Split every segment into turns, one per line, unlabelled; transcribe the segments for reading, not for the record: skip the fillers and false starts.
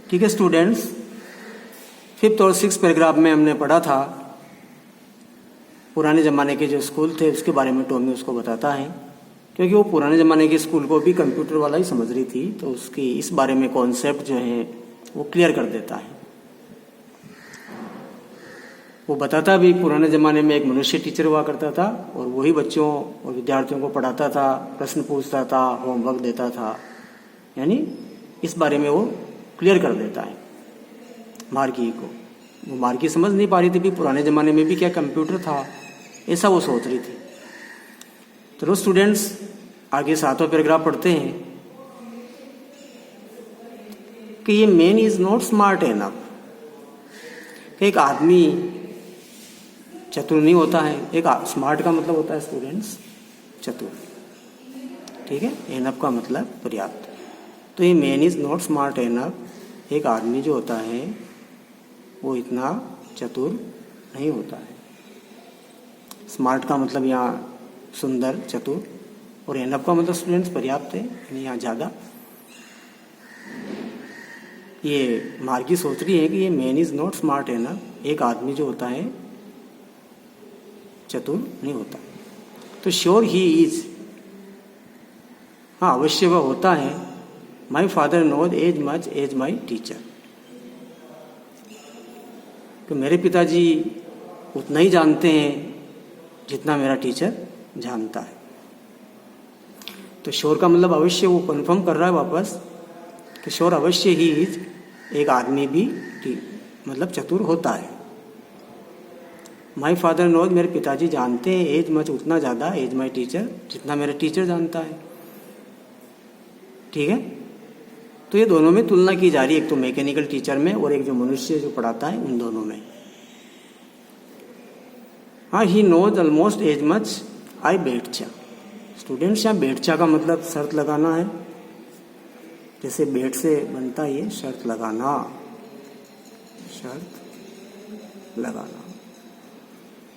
ठीक है students, 5th और 6th पैराग्राफ में हमने पढ़ा था पुराने ज़माने के जो स्कूल थे उसके बारे में टॉमी उसको बताता है, क्योंकि वो पुराने ज़माने के स्कूल को भी कंप्यूटर वाला ही समझ रही थी, तो उसकी इस बारे में कॉन्सेप्ट जो है वो क्लियर कर देता है। वो बताता भी पुराने ज़माने में एक मनुष्य टीचर हुआ करता था और वही बच्चों और विद्यार्थियों को पढ़ाता था, प्रश्न पूछता था, होमवर्क देता था, यानी इस बारे में वो क्लियर कर देता है मार्गी को। वो मार्गी समझ नहीं पा रही थी भी पुराने ज़माने में भी क्या कंप्यूटर था, ऐसा वो सोच रही थी। चलो स्टूडेंट्स आगे 7वां पैराग्राफ पढ़ते हैं कि ये man is not smart enough, कि एक आदमी चतुर नहीं होता है। एक स्मार्ट का मतलब होता है स्टूडेंट्स चतुर, ठीक है, एनफ का मतलब पर्याप्त। तो ये man is not smart enough, एक आदमी जो होता है वो इतना चतुर नहीं होता है। स्मार्ट का मतलब यहाँ सुंदर, चतुर, और एनफ का मतलब स्टूडेंट्स पर्याप्त है, यानी यहाँ ज़्यादा। ये मार्गी सोच रही है कि ये man is not smart enough, एक आदमी जो होता है चतुर नहीं होता। तो श्योर ही इज, हाँ अवश्य वह होता है। My father knows as much as my teacher, कि मेरे पिताजी उतना ही जानते हैं जितना मेरा टीचर जानता है। तो श्योर का मतलब अवश्य, वो कंफर्म कर रहा है वापस कि श्योर अवश्य ही इज, एक आदमी भी मतलब चतुर होता है। माई फादर नोज, मेरे पिताजी जानते हैं, एज मच उतना ज़्यादा, एज माई टीचर जितना मेरा टीचर जानता है, ठीक है। तो ये दोनों में तुलना की जा रही है, एक तो मैकेनिकल टीचर में और एक जो मनुष्य जो पढ़ाता है उन दोनों में। हाँ, he knows almost as much I betcha. Students यहाँ बेटचा का मतलब शर्त लगाना है, जैसे बेट से बनता है ये शर्त लगाना, शर्त लगाना,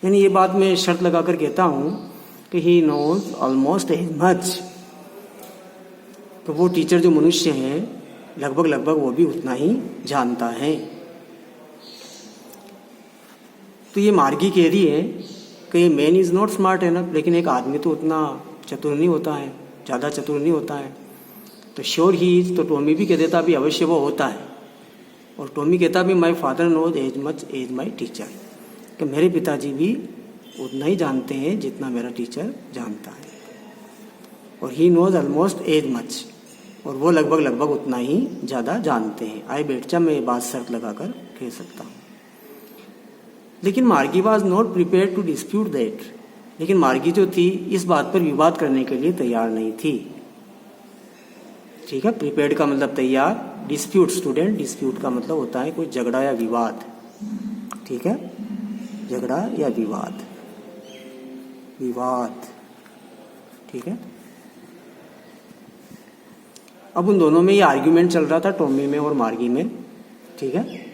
यानी ये बात मैं शर्त लगाकर कहता हूँ कि he knows almost as much, तो वो टीचर जो मनुष्य है लगभग वो भी उतना ही जानता है। तो ये मार्गी कह रही है कि man is not smart enough, लेकिन एक आदमी तो उतना चतुर नहीं होता है, ज़्यादा चतुर नहीं होता है। तो श्योर ही इज, तो टॉमी भी कह देता भी अवश्य वो होता है, और टॉमी कहता भी my father knows as much as my teacher, कि मेरे पिताजी भी उतना ही जानते हैं जितना मेरा टीचर जानता है। और he knows almost as much, और वो लगभग उतना ही ज़्यादा जानते हैं। आई बेटचा, मैं ये बात शर्त लगाकर कह सकता हूँ। लेकिन Margie was not prepare to dispute that, लेकिन मार्गी जो थी इस बात पर विवाद करने के लिए तैयार नहीं थी, ठीक है। प्रिपेयर्ड का मतलब तैयार, डिस्प्यूट स्टूडेंट, डिस्प्यूट का मतलब होता है कोई झगड़ा या विवाद, ठीक है, झगड़ा या विवाद, विवाद, ठीक है। अब उन दोनों में ये आर्ग्यूमेंट चल रहा था, टॉमी में और मार्गी में, ठीक है।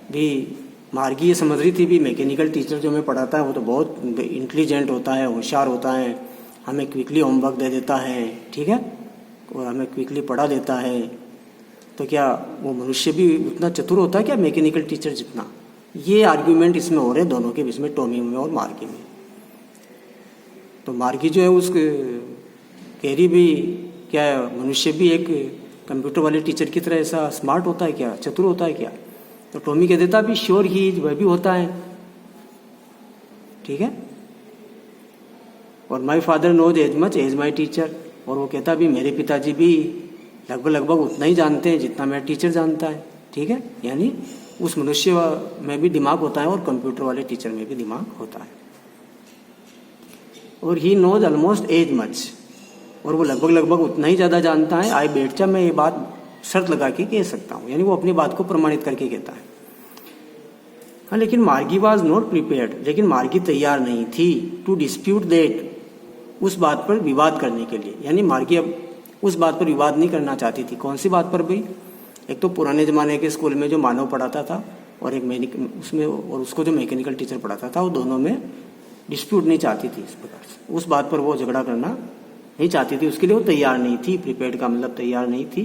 भी मार्गी ये समझ रही थी भी मैकेनिकल टीचर जो हमें पढ़ाता है वो तो बहुत इंटेलिजेंट होता है, होशियार होता है, हमें क्विकली होमवर्क दे देता है, ठीक है, और हमें क्विकली पढ़ा देता है। तो क्या वो मनुष्य भी उतना चतुर होता है क्या मैकेनिकल टीचर जितना? ये आर्ग्यूमेंट इसमें हो रहे हैं दोनों के बीच में, टॉमी में और मार्गी में। तो मार्गी जो है उस कह रही भी क्या मनुष्य भी एक कंप्यूटर वाले टीचर की तरह ऐसा स्मार्ट होता है क्या, चतुर होता है क्या? तो टॉमी कह देता भी श्योर ही वह भी होता है, ठीक है। और my father knows as much as my teacher, और वो कहता भी मेरे पिताजी भी लगभग उतना ही जानते हैं जितना मेरा टीचर जानता है, ठीक है। यानी उस मनुष्य में भी दिमाग होता है और कंप्यूटर वाले टीचर में भी दिमाग होता है। और he knows almost as much, और वो लगभग उतना ही ज़्यादा जानता है। आई बेटचा, मैं ये बात शर्त लगा के कह सकता हूँ, यानी वो अपनी बात को प्रमाणित करके कहता है। हाँ, लेकिन मार्गी वॉज नॉट प्रिपेयर्ड, लेकिन मार्गी तैयार नहीं थी टू डिस्प्यूट दैट, उस बात पर विवाद करने के लिए। यानी मार्गी अब उस बात पर विवाद नहीं करना चाहती थी। कौन सी बात पर भाई? एक तो पुराने ज़माने के स्कूल में जो मानव पढ़ाता था और एक उसमें और उसको जो मैकेनिकल टीचर पढ़ाता था, वो दोनों में डिस्प्यूट नहीं चाहती थी। इस प्रकार से उस बात पर वो झगड़ा करना नहीं चाहती थी, उसके लिए वो तैयार नहीं थी। प्रिपेयर्ड का मतलब तैयार नहीं थी।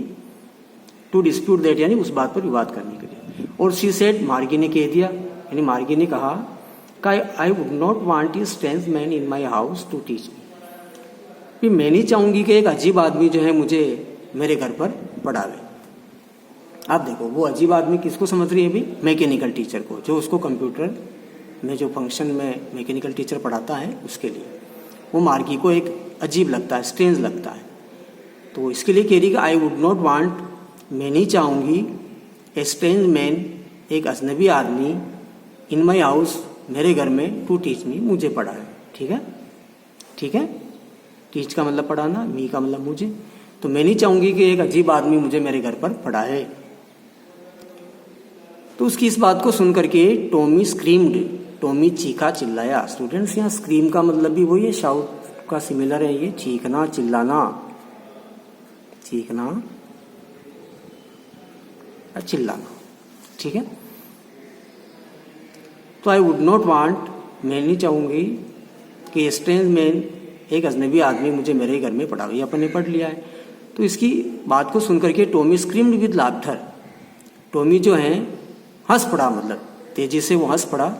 टू डिस्प्यूट दैट, यानी उस बात पर विवाद करने के लिए। और शी सेड, मार्गी ने कह दिया, यानी मार्गी ने कहा, I would not want a strange man in my house to teach me, मैं नहीं चाहूंगी कि एक अजीब आदमी जो है मुझे मेरे घर पर पढ़ावे। आप देखो वो अजीब आदमी किसको समझ रही है अभी? मैकेनिकल टीचर को, जो उसको कंप्यूटर में जो फंक्शन में मैकेनिकल टीचर पढ़ाता है उसके लिए। वो मार्गी को एक अजीब लगता है, स्ट्रेंज लगता है। तो इसके लिए कह रही कि आई वुड नॉट वांट, मैं नहीं चाहूँगी, ए स्ट्रेंज मैन, एक अजनबी आदमी, इन माई हाउस, मेरे घर में, टू टीच मी, मुझे पढ़ाए। ठीक है, ठीक है। टीच का मतलब पढ़ाना, मी का मतलब मुझे। तो मैं नहीं चाहूँगी कि एक अजीब आदमी मुझे मेरे घर पर पढ़ाए। तो उसकी इस बात को सुन करके टॉमी स्क्रीम्ड, टॉमी चीखा चिल्लाया। स्टूडेंट्स, यहाँ स्क्रीम का मतलब भी वही है, शाउट का सिमिलर है ये, चीखना चिल्लाना, चीखना चिल्लाना। ठीक है। तो आई वुड नॉट वांट, मैं नहीं चाहूंगी कि स्ट्रेंज मैन, एक अजनबी आदमी मुझे मेरे घर में पढ़ावे। ये अपन ने पढ़ लिया है। तो इसकी बात को सुनकर के Tommy screamed with laughter, Tommy जो है हंस पड़ा, मतलब तेजी से वो हंस पड़ा।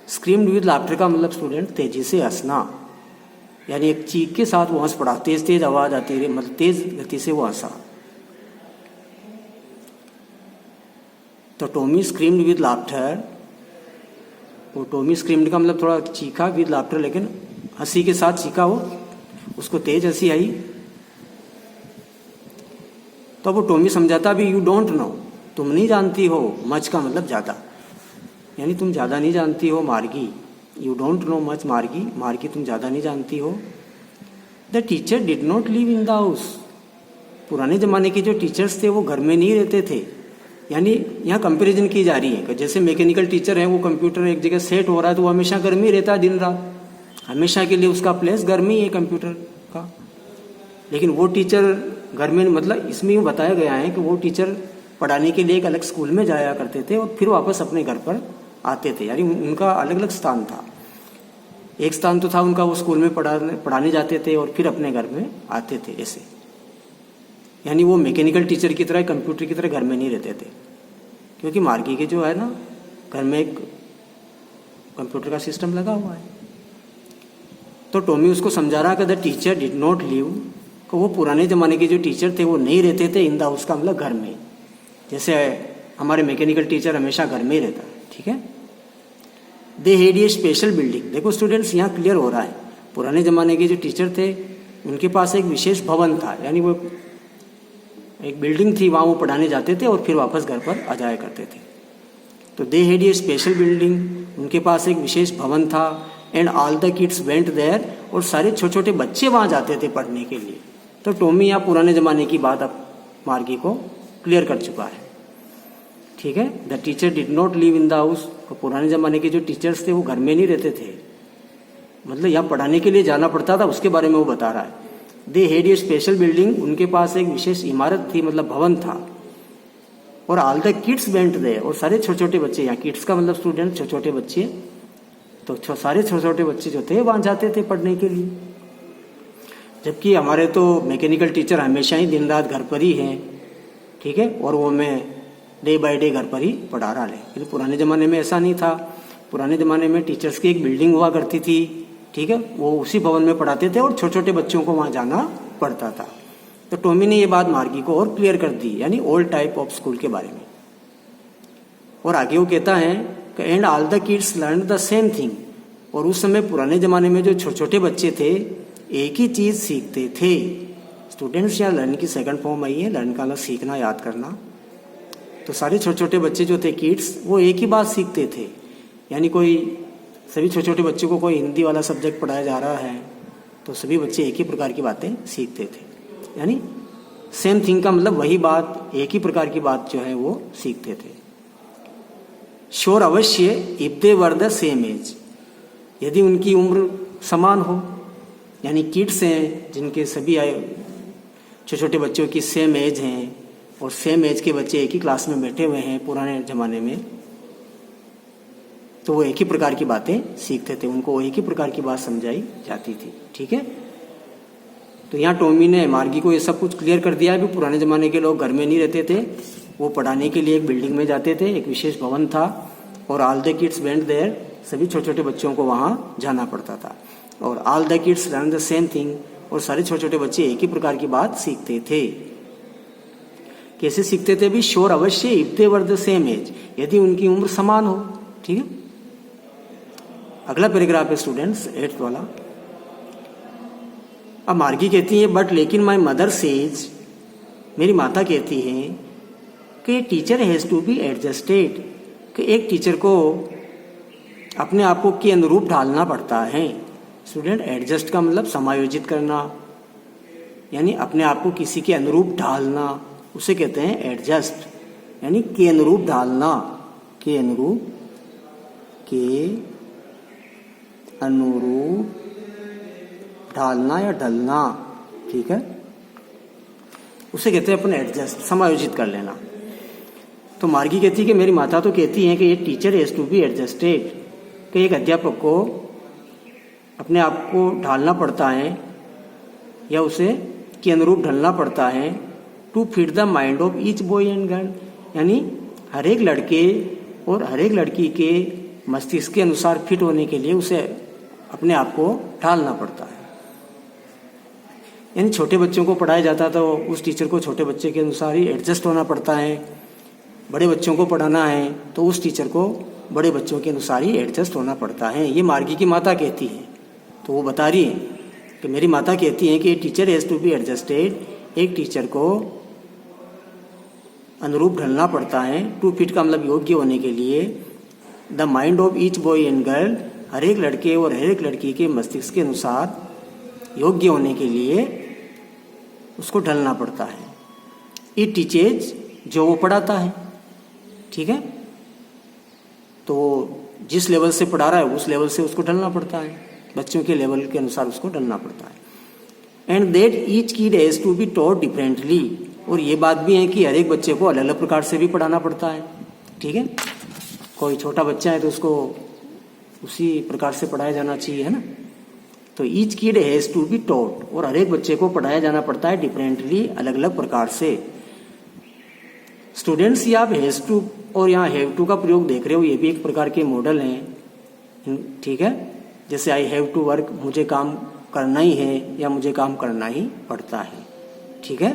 स्क्रीम्ड विद लाफ्टर का मतलब स्टूडेंट तेजी से हंसना, यानी एक चीख के साथ वो हंस पड़ा, तेज तेज आवाज आती रही, मतलब तेज गति से वो हंसा। तो टॉमी स्क्रीम्ड विद लाफ्टर, वो टॉमी स्क्रीम्ड का मतलब थोड़ा चीखा, विद लाफ्टर लेकिन हंसी के साथ चीखा वो, उसको तेज हंसी आई। तो वो टॉमी समझाता भी, यू डोंट नो, तुम नहीं जानती हो, मच का मतलब ज्यादा, यानी तुम ज्यादा नहीं जानती हो मार्गी, यू डोंट नो मच मार्गी, मार्गी तुम ज्यादा नहीं जानती हो। The teacher did not live in the house, पुराने जमाने के जो टीचर्स थे वो घर में नहीं रहते थे। यानी यहाँ कंपैरिजन की जा रही है कि जैसे मैकेनिकल टीचर है, वो कंप्यूटर एक जगह सेट हो रहा है तो वो हमेशा घर में ही रहता है, दिन रात, हमेशा के लिए उसका प्लेस घर में ही है कंप्यूटर का। लेकिन वो टीचर घर में, मतलब इसमें यूँ बताया गया है कि वो टीचर पढ़ाने के लिए एक अलग स्कूल में जाया करते थे और फिर वापस अपने घर पर आते थे, यानी उनका अलग अलग स्थान था। एक स्थान तो था उनका, वो स्कूल में पढ़ाने जाते थे और फिर अपने घर में आते थे, ऐसे। यानी वो मैकेनिकल टीचर की तरह, कंप्यूटर की तरह घर में नहीं रहते थे, क्योंकि मार्गी के जो है ना, घर में एक कंप्यूटर का सिस्टम लगा हुआ है। तो टॉमी उसको समझा रहा कि the teacher did not live, कि वो पुराने ज़माने के जो टीचर थे वो नहीं रहते थे इन द हाउस का मतलब घर में, जैसे हमारे मैकेनिकल टीचर हमेशा घर में ही रहता है। ठीक है। दे हैड ए स्पेशल बिल्डिंग, देखो स्टूडेंट्स यहाँ क्लियर हो रहा है, पुराने ज़माने के जो टीचर थे उनके पास एक विशेष भवन था, यानी वो एक बिल्डिंग थी, वहाँ वो पढ़ाने जाते थे और फिर वापस घर पर आ जाया करते थे। तो they had a special building, उनके पास एक विशेष भवन था। And all the kids went there, और सारे छोटे छोटे बच्चे वहाँ जाते थे पढ़ने के लिए। तो टॉमी यहाँ पुराने ज़माने की बात अब मार्गी को क्लियर कर चुका है। ठीक है। The teacher did not live in the house, तो पुराने ज़माने के जो टीचर्स थे वो घर में नहीं रहते थे, मतलब यहाँ पढ़ाने के लिए जाना पड़ता था, उसके बारे में वो बता रहा है। दे हैड ए स्पेशल बिल्डिंग, उनके पास एक विशेष इमारत थी, मतलब भवन था। और all the kids went there, और सारे छोटे छोटे बच्चे, यहाँ किड्स का मतलब स्टूडेंट छोटे छोटे बच्चे, तो सारे छोटे छोटे बच्चे जो थे वहाँ जाते थे पढ़ने के लिए। जबकि हमारे तो मैकेनिकल टीचर हमेशा ही दिन रात घर पर ही हैं। ठीक है। और वो मैं डे बाय डे घर पर ही पढ़ा रहा है। लेकिन पुराने ज़माने में ऐसा नहीं था, पुराने ज़माने में टीचर्स की एक बिल्डिंग हुआ करती थी। ठीक है। वो उसी भवन में पढ़ाते थे और छोटे छोटे बच्चों को वहाँ जाना पड़ता था। तो टॉमी ने ये बात मार्गी को और क्लियर कर दी, यानी ओल्ड टाइप ऑफ स्कूल के बारे में। और आगे वो कहता है कि and all the kids learn the same thing, और उस समय पुराने ज़माने में जो छोटे छोटे बच्चे थे एक ही चीज़ सीखते थे। स्टूडेंट्स, यहाँ लर्न की सेकंड फॉर्म आई है, लर्न का मतलब सीखना, याद करना। तो सारे छोटे छोटे बच्चे जो थे किड्स, वो एक ही बात सीखते थे, यानी कोई सभी छोटे छोटे बच्चों को कोई हिंदी वाला सब्जेक्ट पढ़ाया जा रहा है तो सभी बच्चे एक ही प्रकार की बातें सीखते थे, यानी सेम थिंग का मतलब वही बात, एक ही प्रकार की बात जो है वो सीखते थे। श्योर, अवश्य, if they were the same age, यदि उनकी उम्र समान हो, यानी किड्स हैं जिनके सभी छोटे छोटे बच्चों की सेम एज हैं और सेम एज के बच्चे एक ही क्लास में बैठे हुए हैं पुराने ज़माने में, तो वो एक ही प्रकार की बातें सीखते थे, उनको एक ही प्रकार की बात समझाई जाती थी। ठीक है। तो यहाँ टॉमी ने मार्गी को ये सब कुछ क्लियर कर दिया है कि पुराने ज़माने के लोग घर में नहीं रहते थे, वो पढ़ाने के लिए एक बिल्डिंग में जाते थे, एक विशेष भवन था, और all the kids went there, सभी छोटे छोटे बच्चों को वहाँ जाना पड़ता था, और all the kids learn the same thing, और सारे छोटे छोटे बच्चे एक ही प्रकार की बात सीखते थे। कैसे सीखते थे भी? श्योर, अवश्य, if they were the same age, यदि उनकी उम्र समान हो। ठीक है, अगला पैराग्राफ है स्टूडेंट्स 8th वाला। अब मार्गी कहती है बट लेकिन माई मदर सेज, मेरी माता कहती है कि teacher has to be adjusted, कि एक टीचर को अपने आप को के अनुरूप ढालना पड़ता है। स्टूडेंट, एडजस्ट का मतलब समायोजित करना, यानी अपने आप को किसी के अनुरूप ढालना, उसे कहते हैं एडजस्ट, यानी के अनुरूप ढालना, के अनुरूप ढालना या ढलना। ठीक है, उसे कहते हैं अपन एडजस्ट, समायोजित कर लेना। तो मार्गी कहती है कि मेरी माता तो कहती है कि ये teacher has to be adjusted, कि एक अध्यापक को अपने आप को ढालना पड़ता है या उसे के अनुरूप ढलना पड़ता है, to fit the mind of each boy and girl, यानी हर एक लड़के और हर एक लड़की के मस्तिष्क के अनुसार फिट होने के लिए उसे अपने आप को ढालना पड़ता है। यानी छोटे बच्चों को पढ़ाया जाता तो उस टीचर को छोटे बच्चे के अनुसार ही एडजस्ट होना पड़ता है, बड़े बच्चों को पढ़ाना है तो उस टीचर को बड़े बच्चों के अनुसार ही एडजस्ट होना पड़ता है। ये मार्गी की माता कहती है, तो वो बता रही है कि मेरी माता कहती है कि teacher has to be adjusted, एक टीचर को अनुरूप ढलना पड़ता है, टू फिट का मतलब योग्य होने के लिए, the mind of each boy and girl, हर एक लड़के और हर एक लड़की के मस्तिष्क के अनुसार योग्य होने के लिए उसको ढलना पड़ता है। इट टीचेज, जो वो पढ़ाता है। ठीक है, तो जिस लेवल से पढ़ा रहा है उस लेवल से उसको ढलना पड़ता है, बच्चों के लेवल के अनुसार उसको ढलना पड़ता है। And that each kid has to be taught differently, और ये बात भी है कि हर एक बच्चे को अलग अलग प्रकार से भी पढ़ाना पड़ता है। ठीक है, कोई छोटा बच्चा है तो उसको उसी प्रकार से पढ़ाया जाना चाहिए, है ना। तो each kid has to be taught, और हर एक बच्चे को पढ़ाया जाना पड़ता है डिफरेंटली, अलग अलग प्रकार से। स्टूडेंट्स, ये आप हैज़ टू और यहाँ हैव टू का प्रयोग देख रहे हो, ये भी एक प्रकार के मॉडल हैं। ठीक है, जैसे आई हैव टू वर्क, मुझे काम करना ही है या मुझे काम करना ही पड़ता है। ठीक है,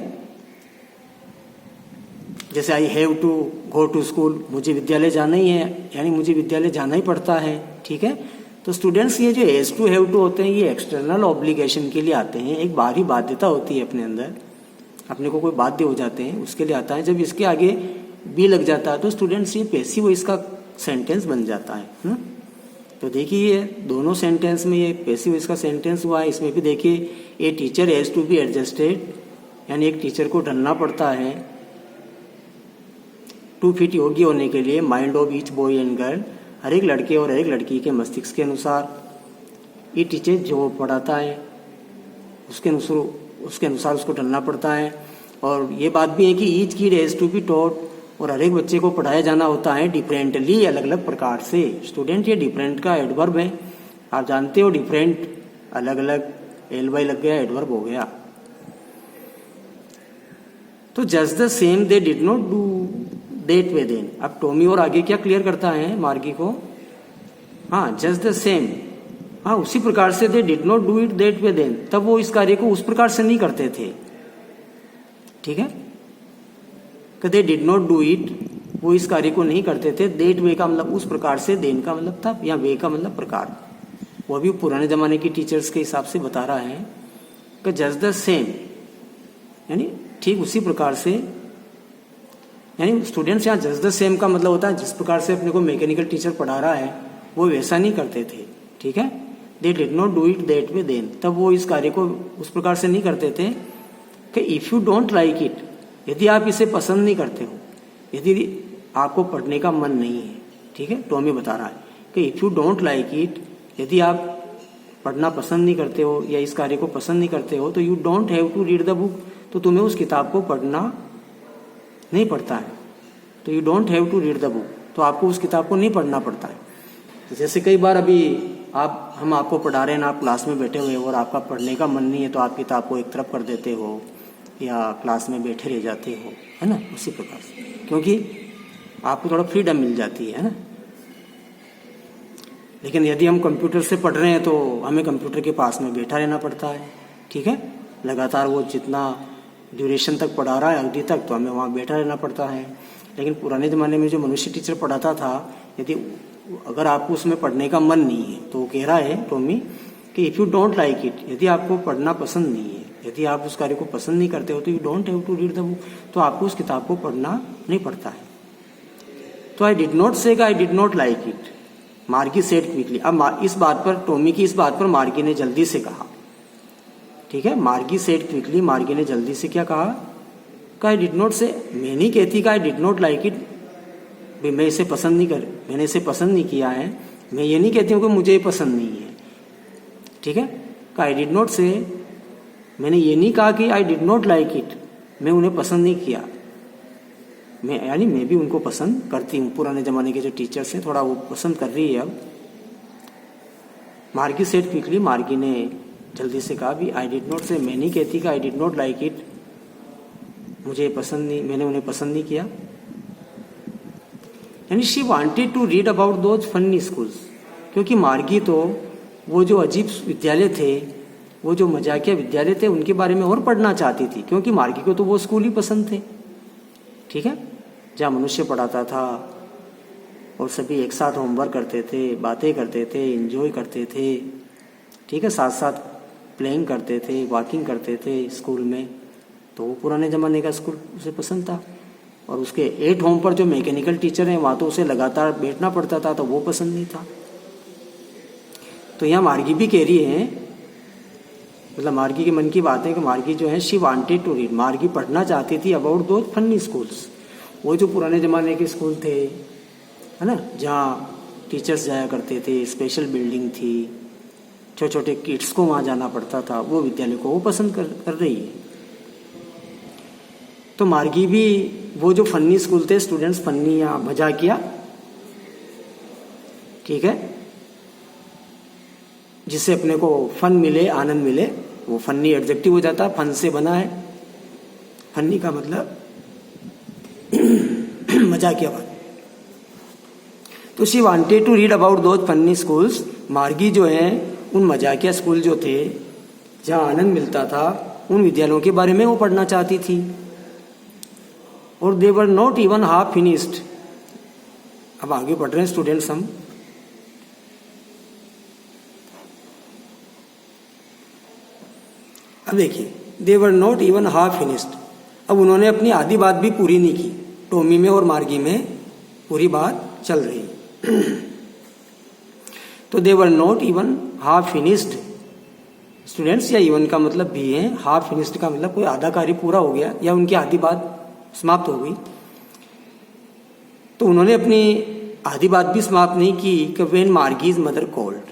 जैसे I have to go to school, मुझे विद्यालय जाना ही है, यानी मुझे विद्यालय जाना ही पड़ता है। ठीक है, तो स्टूडेंट्स, ये जो हैज़ टू हैव टू होते हैं ये एक्सटर्नल ऑब्लिगेशन के लिए आते हैं, एक बाहरी बाध्यता होती है अपने अंदर, अपने को कोई बाध्य हो जाते हैं उसके लिए आता है। जब इसके आगे बी लग जाता है तो स्टूडेंट्स ये पैसिव वॉइस का सेंटेंस बन जाता है ना। तो देखिए ये दोनों सेंटेंस में ये पैसिव वॉइस का सेंटेंस हुआ है, इसमें भी देखिए a teacher has to be adjusted, यानी एक टीचर को ढलना पड़ता है टू फिट योग्य होने के लिए, mind of each boy and girl, हर एक लड़के और हर एक लड़की के मस्तिष्क के अनुसार। ये टीचर जो पढ़ाता है उसके अनुसार उसको ढलना पड़ता है। और ये बात भी है कि each kid has to be taught, और हर एक बच्चे को पढ़ाया जाना होता है डिफरेंटली, अलग अलग प्रकार से। स्टूडेंट, ये डिफरेंट का एडवर्ब है, आप जानते हो डिफरेंट, अलग अलग, एल वाई लग गया, एडवर्ब हो गया। तो just the same they did not do that way then. अब टॉमी और आगे क्या क्लियर करता है मार्गी को, हाँ जस्ट द सेम, हाँ उसी प्रकार से they did not do it that way then, तब वो इस कार्य को उस प्रकार से नहीं करते थे। ठीक है, they did not do it, वो इस कार्य को नहीं करते थे, दैट वे का मतलब उस प्रकार से, देन का मतलब था, या वे का मतलब प्रकार, वो भी पुराने जमाने की टीचर्स के हिसाब से बता रहा है कि जस्ट द सेम, यानी ठीक उसी प्रकार से। यानी स्टूडेंट्स, यहाँ जस्ट द सेम का मतलब होता है जिस प्रकार से अपने को मैकेनिकल टीचर पढ़ा रहा है वो वैसा नहीं करते थे। ठीक है, they did not do it that way then, तब वो इस कार्य को उस प्रकार से नहीं करते थे कि if you don't like it, यदि आप इसे पसंद नहीं करते हो, यदि आपको पढ़ने का मन नहीं है। ठीक है, टॉमी बता रहा है कि if you don't like it, यदि आप पढ़ना पसंद नहीं करते हो या इस कार्य को पसंद नहीं करते हो, तो you don't have to read the book, तो तुम्हें उस किताब को पढ़ना नहीं पड़ता है। तो you don't have to read the book, तो आपको उस किताब को नहीं पढ़ना पड़ता है। जैसे कई बार अभी हम आपको पढ़ा रहे हैं ना, आप क्लास में बैठे हुए हो और आपका पढ़ने का मन नहीं है तो आप किताब को एक तरफ कर देते हो या क्लास में बैठे रह जाते हो, है ना। उसी प्रकार से, क्योंकि आपको थोड़ा फ्रीडम मिल जाती है ना। लेकिन यदि हम कंप्यूटर से पढ़ रहे हैं तो हमें कंप्यूटर के पास में बैठा रहना पड़ता है, ठीक है। लगातार वो जितना ड्यूरेशन तक पढ़ा रहा है अवधि तक, तो हमें वहाँ बैठा रहना पड़ता है। लेकिन पुराने ज़माने में जो मनुष्य टीचर पढ़ाता था, यदि अगर आपको उसमें पढ़ने का मन नहीं है तो वो कह रहा है टॉमी कि if you don't like it, यदि आपको पढ़ना पसंद नहीं है, यदि आप उस कार्य को पसंद नहीं करते हो तो you don't have to read the book, तो आपको उस किताब को पढ़ना नहीं पड़ता है। तो आई डिड नॉट से आई डिड नॉट लाइक इट, मार्गी सेड क्विकली। अब इस बात पर टॉमी की इस बात पर मार्गी ने जल्दी से कहा, ठीक है। मार्गी सेड क्विकली, मार्गी ने जल्दी से क्या कहा, आई डिड नॉट से, मैं नहीं कहती कि I did not like it, मैं इसे पसंद नहीं कर, मैंने इसे पसंद नहीं किया है, मैं ये नहीं कहती हूँ कि मुझे ये पसंद नहीं है, ठीक है। आई डिड नॉट से, मैंने ये नहीं कहा कि I did not like it, मैं उन्हें पसंद नहीं किया, यानी मैं भी उनको पसंद करती हूँ। पुराने जमाने के जो टीचर्स हैं थोड़ा वो पसंद कर रही है अब। मार्गी सेड क्विकली, मार्गी ने जल्दी से कहा भी आई डिड नॉट से, मैं नहीं कहती कि I did not like it, मुझे पसंद नहीं, मैंने उन्हें पसंद नहीं किया। यानी she wanted to read about those funny schools, क्योंकि मार्गी तो वो जो अजीब विद्यालय थे, वो जो मजाकिया विद्यालय थे, उनके बारे में और पढ़ना चाहती थी, क्योंकि मार्गी को तो वो स्कूल ही पसंद थे, ठीक है, जहाँ मनुष्य पढ़ाता था और सभी एक साथ होमवर्क करते थे, बातें करते थे, एंजॉय करते थे, ठीक है, साथ साथ प्लेइंग करते थे, वॉकिंग करते थे स्कूल में, तो वो पुराने ज़माने का स्कूल उसे पसंद था। और उसके एट होम पर जो मैकेनिकल टीचर हैं वहाँ तो उसे लगातार बैठना पड़ता था, तो वो पसंद नहीं था। तो यहाँ मार्गी भी कह रही है, मतलब मार्गी के मन की बात है कि मार्गी जो है शी वांटेड टू रीड, मार्गी पढ़ना चाहती थी अबाउट दो फनी स्कूल्स, वो जो पुराने ज़माने के स्कूल थे, है ना, जहाँ टीचर्स जाया करते थे, स्पेशल बिल्डिंग थी, छोटे छोटे किड्स को वहाँ जाना पड़ता था, वो विद्यालय को वो पसंद कर रही है। तो मार्गी भी वो जो फनी स्कूल थे, स्टूडेंट्स फनी या मजाकिया, ठीक है, जिससे अपने को फन मिले, आनंद मिले, वो फनी एडजेक्टिव हो जाता है, फन से बना है, फनी का मतलब मजाकिया बात। तो she wanted to read about those funny schools, Margie जो है उन मजाकिया स्कूल जो थे जहाँ आनंद मिलता था, उन विद्यालयों के बारे में वो पढ़ना चाहती थी। और they were not even half finished, अब आगे बढ़ रहे हैं स्टूडेंट्स हम। अब देखिए, they were not even half finished, अब उन्होंने अपनी आधी बात भी पूरी नहीं की, टॉमी में और मार्गी में पूरी बात चल रही है। तो they were not even half finished students, या इवन का मतलब भी है, हाफ फिनिश्ड का मतलब कोई आधा कार्य पूरा हो गया या उनकी आधी बात समाप्त हो गई। तो उन्होंने अपनी आधी बात भी समाप्त नहीं की कि व्हेन मार्गीज मदर कॉल्ड,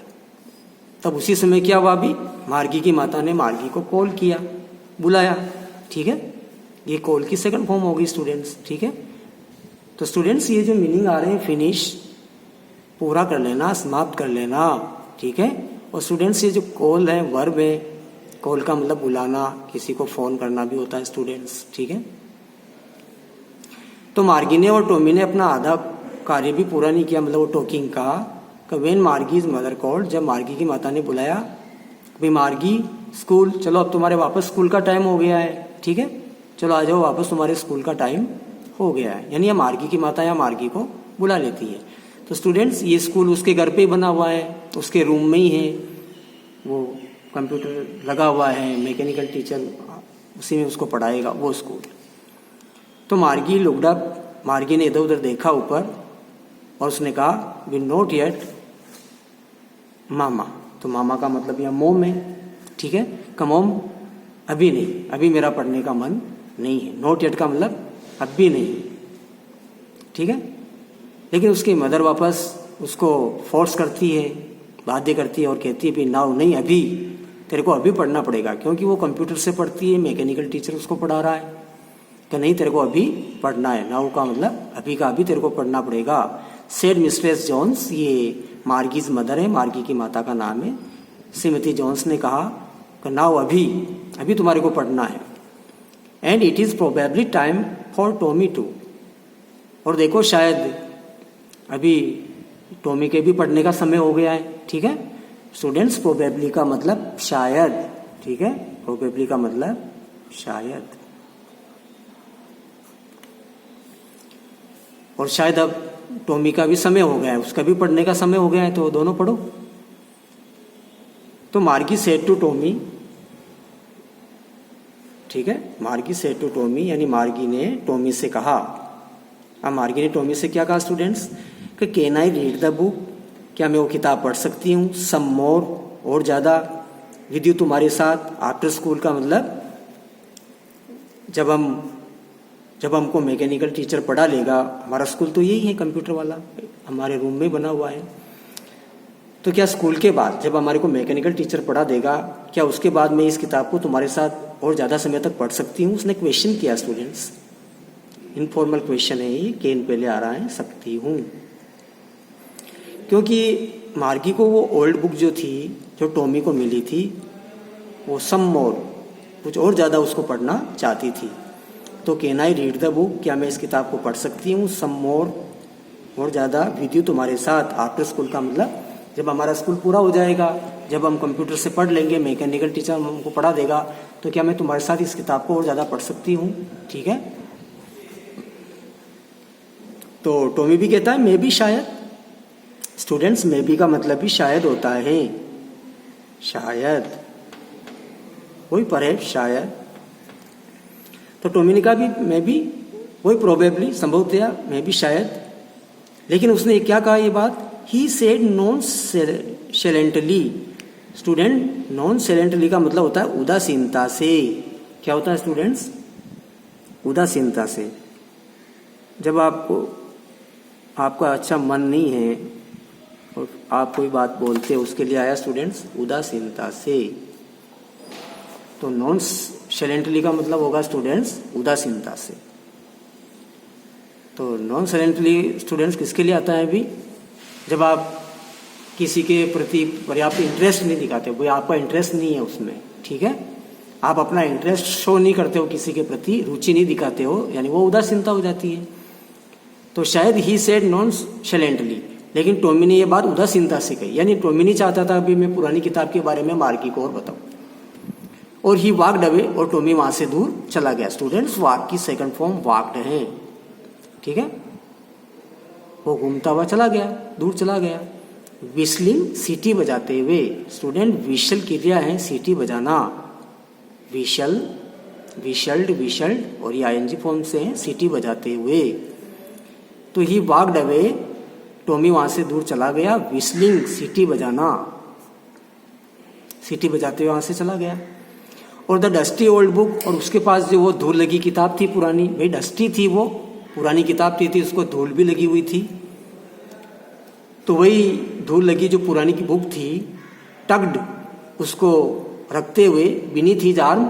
तब उसी समय क्या हुआ, अभी मार्गी की माता ने मार्गी को कॉल किया, बुलाया, ठीक है। ये कॉल की सेकंड फॉर्म होगी स्टूडेंट्स, ठीक है। तो स्टूडेंट्स ये जो मीनिंग आ रहे हैं, फिनिश पूरा कर लेना, समाप्त कर लेना, ठीक है। और स्टूडेंट्स ये जो कॉल है वर्ब है, कॉल का मतलब बुलाना, किसी को फोन करना भी होता है स्टूडेंट्स, ठीक है। तो मार्गी ने और टॉमी ने अपना आधा कार्य भी पूरा नहीं किया, मतलब वो टॉकिंग का। व्हेन मार्गीज मदर कॉल्ड, जब मार्गी की माता ने बुलाया, भाई मार्गी स्कूल चलो, अब तुम्हारे वापस स्कूल का टाइम हो गया है, ठीक है, चलो आ जाओ वापस, तुम्हारे स्कूल का टाइम हो गया है। यानी मार्गी की माता या मार्गी को बुला लेती है। तो स्टूडेंट्स ये स्कूल उसके घर पे ही बना हुआ है, उसके रूम में ही है, वो कंप्यूटर लगा हुआ है, मैकेनिकल टीचर उसी में उसको पढ़ाएगा वो स्कूल। तो मार्गी लुकड अप, मार्गी ने इधर उधर देखा ऊपर और उसने कहा वी नॉट येट मामा, तो मामा का मतलब यहाँ मोम है, ठीक है, कमोम अभी नहीं, अभी मेरा पढ़ने का मन नहीं है, नॉट येट का मतलब अभी नहीं, ठीक है। लेकिन उसकी मदर वापस उसको फोर्स करती है, बाध्य करती है और कहती है भी नाउ नहीं, अभी तेरे को अभी पढ़ना पड़ेगा, क्योंकि वो कंप्यूटर से पढ़ती है, मैकेनिकल टीचर उसको पढ़ा रहा है, कि नहीं तेरे को अभी पढ़ना है, नाउ का मतलब अभी का अभी तेरे को पढ़ना पड़ेगा। सेड मिस्ट्रेस जॉन्स, ये मार्गीज मदर है, मार्गी की माता का नाम है। श्रीमती जोन्स ने कहा कि नाउ अभी तुम्हारे को पढ़ना है, and it is probably time for Tommy too. और देखो शायद अभी टॉमी के भी पढ़ने का समय हो गया है। ठीक है स्टूडेंट्स, प्रोबेबली का मतलब शायद। ठीक है, प्रोबेबली का मतलब शायद। और शायद अब टॉमी का भी समय हो गया है, उसका भी पढ़ने का समय हो गया है, तो दोनों पढ़ो। तो मार्गी सेड टू टॉमी, ठीक है, मार्गी सेड टू टॉमी यानी मार्गी ने टॉमी से कहा। अब मार्गी ने टॉमी से क्या कहा स्टूडेंट्स कि can I read the book, क्या मैं वो किताब पढ़ सकती हूँ, सम मोर, और ज़्यादा, विद यू, तुम्हारे साथ, आफ्टर स्कूल का मतलब जब हमको मैकेनिकल टीचर पढ़ा लेगा। हमारा स्कूल तो यही है, कंप्यूटर वाला, हमारे रूम में बना हुआ है। तो क्या स्कूल के बाद जब हमारे को मैकेनिकल टीचर पढ़ा देगा, क्या उसके बाद मैं इस किताब को तुम्हारे साथ और ज़्यादा समय तक पढ़ सकती हूँ? उसने क्वेश्चन किया स्टूडेंट्स, इनफॉर्मल क्वेश्चन है ये, केन पहले आ रहा है, सकती हूँ। क्योंकि मार्गी को वो ओल्ड बुक जो थी, जो टॉमी को मिली थी, वो सम मोर, कुछ और ज़्यादा उसको पढ़ना चाहती थी। तो can I read the book, क्या मैं इस किताब को पढ़ सकती हूँ, सम मोर, और ज़्यादा, विद यू, तुम्हारे साथ, आफ्टर स्कूल का मतलब जब हमारा स्कूल पूरा हो जाएगा, जब हम कंप्यूटर से पढ़ लेंगे, मैकेनिकल टीचर हमको पढ़ा देगा, तो क्या मैं तुम्हारे साथ इस किताब को और ज़्यादा पढ़ सकती हूँ? ठीक है, तो टॉमी भी कहता है मैं भी शायद। स्टूडेंट्स, मे बी का मतलब भी शायद होता है, शायद, वही पर शायद। तो टॉमी ने कहा भी मैं भी, वही प्रोबेबली, संभवतया, मैं भी शायद। लेकिन उसने क्या कहा ये बात, he said nonchalantly. Student, nonchalantly का मतलब होता है उदासीनता से। क्या होता है स्टूडेंट्स? उदासीनता से। जब आपका अच्छा मन नहीं है और आप कोई बात बोलते हो, उसके लिए आया स्टूडेंट्स उदासीनता से। तो नॉन सैलेंटली का मतलब होगा स्टूडेंट्स उदासीनता से। तो नॉन सैलेंटली स्टूडेंट्स किसके लिए आता है? अभी जब आप किसी के प्रति पर्याप्त इंटरेस्ट नहीं दिखाते, वो आपका इंटरेस्ट नहीं है उसमें, ठीक है, आप अपना इंटरेस्ट शो नहीं करते हो, किसी के प्रति रुचि नहीं दिखाते हो, यानी वो उदासीनता हो जाती है। तो शायद ही सेड नॉन सैलेंटली, लेकिन टॉमी ने ये बात उदासीनता से कही, यानी टॉमी नहीं चाहता था अभी मैं पुरानी किताब के बारे में मार्गी को और बताऊं। और ही वाक्ड अवे, और टॉमी वहां से दूर चला गया। स्टूडेंट्स, वाक की सेकंड फॉर्म वाक्ड है, ठीक है, वो घूमता हुआ चला गया, दूर चला गया। विस्लिंग, सीटी बजाते हुए। स्टूडेंट, विशल क्रिया है सीटी बजाना, विशल, विशल्ड, विशल्ड, और ये आईएनजी फॉर्म से है सीटी बजाते हुए। तो ही वाक्ड अवे, टॉमी वहां से दूर चला गया। विस्लिंग, सीटी बजाना, सीटी बजाते हुए वहां से चला गया। और द डस्टी ओल्ड बुक, और उसके पास जो वो धूल लगी किताब थी पुरानी, भाई डस्टी थी, वो पुरानी किताब थी उसको धूल भी लगी हुई थी। तो वही धूल लगी जो पुरानी की बुक थी, टग्ड, उसको रखते हुए, बीनीथ हिज आर्म,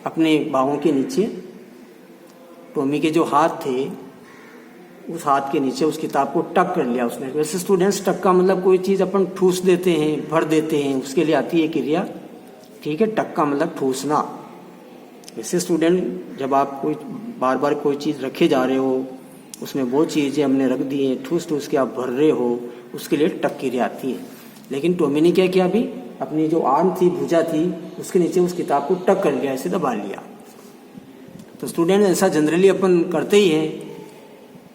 अपने बाहों के नीचे, टॉमी के जो हाथ थे उस हाथ के नीचे उस किताब को टक कर लिया उसने। वैसे स्टूडेंट्स, टक का मतलब कोई चीज़ अपन ठूस देते हैं, भर देते हैं, उसके लिए आती है क्रिया, ठीक है, टक का मतलब ठूसना। वैसे स्टूडेंट, जब आप कोई बार बार कोई चीज़ रखे जा रहे हो, उसमें वो चीज़ें हमने रख दी हैं, ठूस ठूस के आप भर रहे हो, उसके लिए टक क्रिया आती है। लेकिन टॉमी ने क्या किया, अभी अपनी जो आर्म थी, भुजा थी, उसके नीचे उस किताब को टक कर लिया, ऐसे दबा लिया। तो स्टूडेंट, ऐसा जनरली अपन करते ही हैं,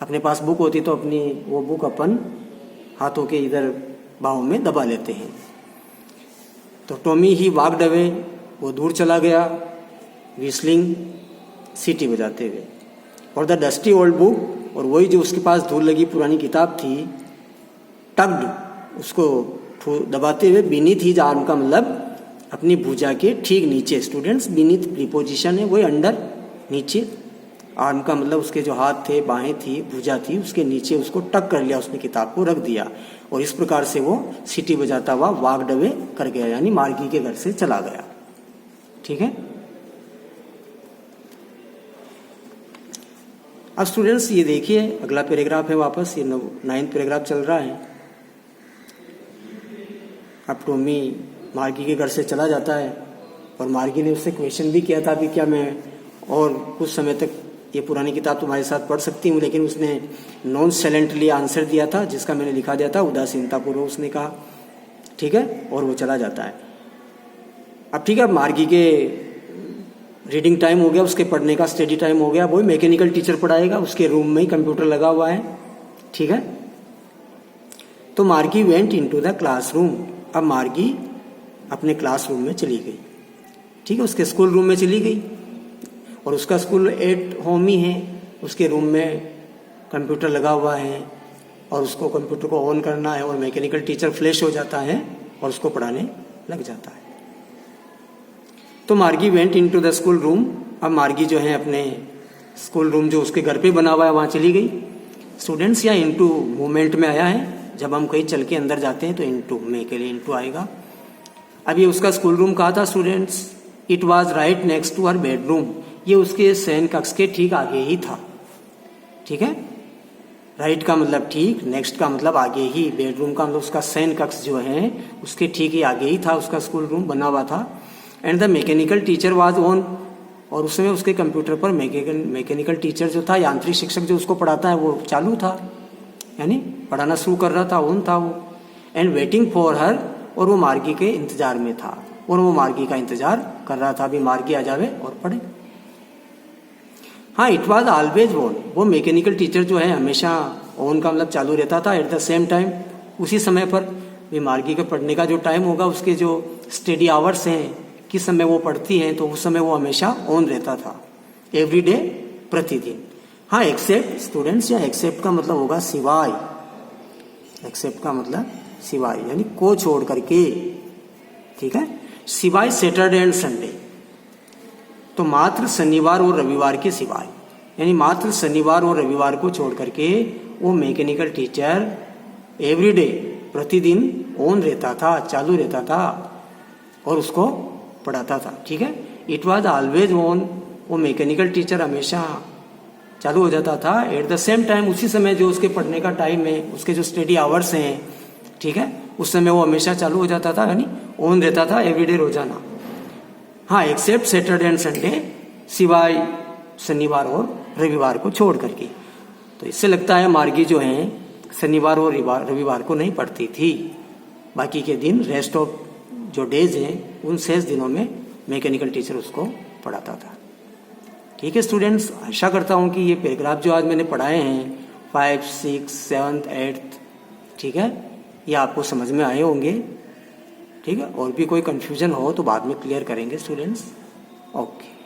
अपने पास बुक होती तो अपनी वो बुक अपन हाथों के इधर बाहों में दबा लेते हैं। तो टॉमी ही वाक्ड अवे, वो दूर चला गया, विस्लिंग, सीटी बजाते हुए। और द डस्टी ओल्ड बुक, और वही जो उसके पास धूल लगी पुरानी किताब थी, टग्ड, उसको दबाते हुए, बीनीथ हिज आर्म का मतलब अपनी भुजा के ठीक नीचे। स्टूडेंट्स, बीनीथ प्रीपोजिशन है, वही अंडर, नीचे, आर्म का मतलब उसके जो हाथ थे, बाहें थी, भुजा थी, उसके नीचे उसको टक कर लिया, उसने किताब को रख दिया। और इस प्रकार से वो सीटी बजाता हुआ वाक्ड अवे कर गया, यानी मार्गी के घर से चला गया, ठीक है। अब स्टूडेंट्स ये देखिए, अगला पैराग्राफ है वापस, ये 9th पैराग्राफ चल रहा है। अब टॉमी मार्गी के घर से चला जाता है और मार्गी ने उससे क्वेश्चन भी किया था कि क्या मैं और कुछ समय तक ये पुरानी किताब तुम्हारे साथ पढ़ सकती हूँ, लेकिन उसने नॉन साइलेंटली आंसर दिया था, जिसका मैंने लिखा दिया था उदासीनतापूर्वक उसने कहा, ठीक है, और वो चला जाता है। अब ठीक है, अब मार्गी के रीडिंग टाइम हो गया, उसके पढ़ने का स्टडी टाइम हो गया, वही मैकेनिकल टीचर पढ़ाएगा, उसके रूम में ही कंप्यूटर लगा हुआ है, ठीक है। तो मार्गी वेंट इनटू द क्लासरूम। अब मार्गी अपने क्लासरूम में चली गई, ठीक है, उसके स्कूल रूम में चली गई, और उसका स्कूल एट होम ही है, उसके रूम में कंप्यूटर लगा हुआ है और उसको कंप्यूटर को ऑन करना है और मैकेनिकल टीचर फ्लैश हो जाता है और उसको पढ़ाने लग जाता है। तो मार्गी went into the school room. अब मार्गी जो है अपने स्कूल रूम जो उसके घर पे बना हुआ है वहाँ चली गई। स्टूडेंट्स यहाँ इनटू मूवमेंट में आया है, जब हम कहीं चल के अंदर जाते हैं तो इनटू में के लिए इनटू आएगा। अब ये उसका स्कूल रूम कहा था students, it was right next to her bedroom. ये उसके शयन कक्ष के ठीक आगे ही था, ठीक है। राइट का मतलब ठीक, नेक्स्ट का मतलब आगे ही, बेडरूम का मतलब उसका शयन कक्ष जो है उसके ठीक ही आगे ही था उसका स्कूल रूम बना हुआ था। And the mechanical teacher was on, और उस समय उसके कंप्यूटर पर मैकेनिकल टीचर जो था, यांत्रिक शिक्षक जो उसको पढ़ाता है, वो चालू था, यानी पढ़ाना शुरू कर रहा था, ऑन था वो। एंड वेटिंग फॉर हर, और वो मार्गी के इंतजार में था, और वो मार्गी का इंतजार कर रहा था, अभी मार्गी आ जावे और पढ़े। हाँ, इट वॉज ऑलवेज ऑन। वो मैकेनिकल टीचर जो है हमेशा ऑन का मतलब चालू रहता था। एट द सेम टाइम, उसी समय पर भी मार्गी के पढ़ने का जो टाइम होगा, उसके जो स्टडी आवर्स हैं, किस समय वो पढ़ती हैं, तो उस समय वो हमेशा ऑन रहता था, एवरी डे, प्रतिदिन। हाँ, एक्सेप्ट स्टूडेंट्स, या एक्सेप्ट का मतलब होगा सिवाय। एक्सेप्ट का मतलब सिवाय, यानी को छोड़ करके, ठीक है, सिवाय सैटरडे एंड संडे। तो मात्र शनिवार और रविवार के सिवाय, यानी मात्र शनिवार और रविवार को छोड़ करके वो मैकेनिकल टीचर एवरीडे, प्रतिदिन ऑन रहता था, चालू रहता था और उसको पढ़ाता था, ठीक है। It was always on. वो मैकेनिकल टीचर हमेशा चालू हो जाता था। एट द सेम टाइम, उसी समय जो उसके पढ़ने का टाइम है, उसके जो स्टडी आवर्स हैं, ठीक है, उस समय वो हमेशा चालू हो जाता था, यानी ऑन रहता था एवरीडे, रोजाना। हाँ, एक्सेप्ट सैटरडे एंड संडे, सिवाय शनिवार और रविवार को छोड़ करके। तो इससे लगता है मार्गी जो है शनिवार और रविवार को नहीं पढ़ती थी, बाकी के दिन, रेस्ट ऑफ जो डेज हैं, उन शेष दिनों में मैकेनिकल टीचर उसको पढ़ाता था। ठीक है स्टूडेंट्स, आशा करता हूँ कि ये पैराग्राफ जो आज मैंने पढ़ाए हैं 5, 6, 7, 8, ठीक है, ये आपको समझ में आए होंगे, ठीक है। और भी कोई कंफ्यूजन हो तो बाद में क्लियर करेंगे स्टूडेंट्स। ओके।